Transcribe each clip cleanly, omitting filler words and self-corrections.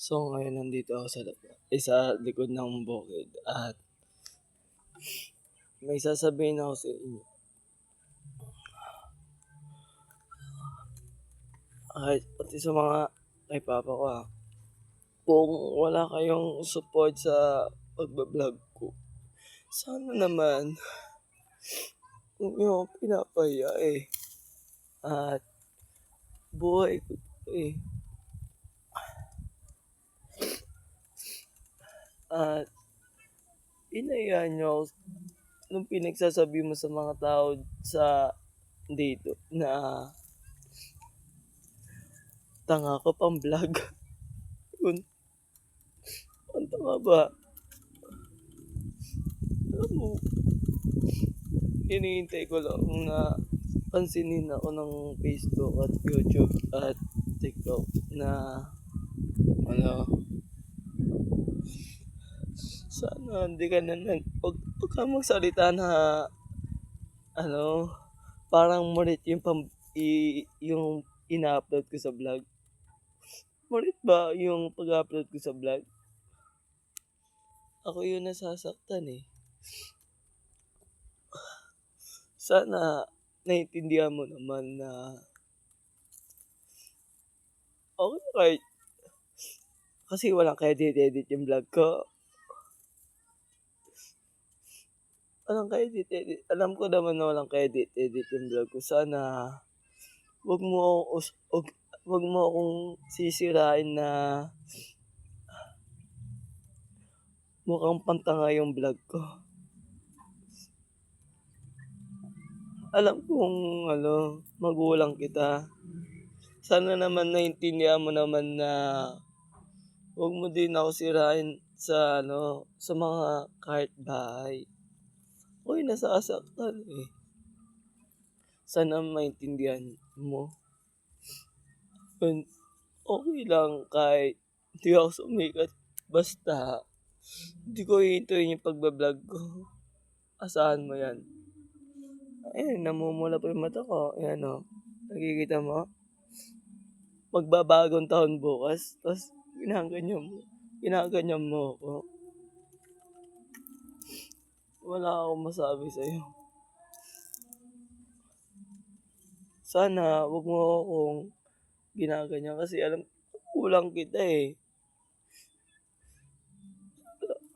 So, ngayon nandito ako sa likod ng bukid at may sasabihin ako sa inyo. Ay, pati sa mga kay papa ko, kung wala kayong support sa pagba-vlog ko, sana naman huwag niyo akong pinapahiya, at buhay ko 'to, at hinahayaan niyo ako nung pinagsasabi mo sa mga tao sa dito na tanga ko pang-vlog. Yun, ang tanga ba? Alam mo, hinihintay ko lang na pansinin ako ng Facebook at YouTube at TikTok na ano, sana hindi ka na wag kang magsalita na ano, parang mulit yung ina-upload ko sa vlog. Mulit ba yung pag-upload ko sa vlog? Ako yung nasasaktan, Sana naiintindihan mo naman na okey kahit kasi walang ka-edit-edit yung vlog ko. Walang ka-edit-edit, alam ko naman na walang ka-edit-edit yung vlog ko. Sana wag mo wag mo akong sisirain na mukhang pantanga yung vlog ko. Alam kong magulang kita. Sana naman naintindihan mo naman na wag mo din ako sirain sa mga kahit bahay. Ako'y nasasaktan, Sana maintindihan mo. And okey lang kahit di ako sumikat, basta di ko hihintuin yung pagba-vlog ko. Asahan mo 'yan. Ayan, namumula pa yung mata ko, ayan, nakikita mo? Magbabagong taon bukas ta's ginaganyan mo ako. Wala akong masabi sa'yo. Sana wag mo akong ginaganyan kasi alam ko kulang kita,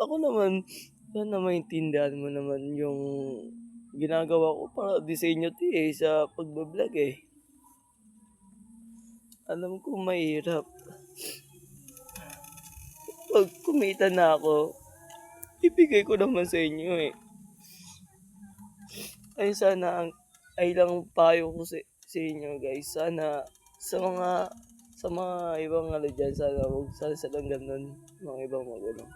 Ako naman, sana maintindihan mo naman yung ginagawa ko para disenyo 'to, sa pagba-vlog, Alam ko mahirap. 'Pag kumita na ako, ibigay ko naman sa inyo, Ay sana ay lang payo ko sa inyo guys, sana sa mga ibang diyan sana huwag sana silang gano'n, mga ibang magulang.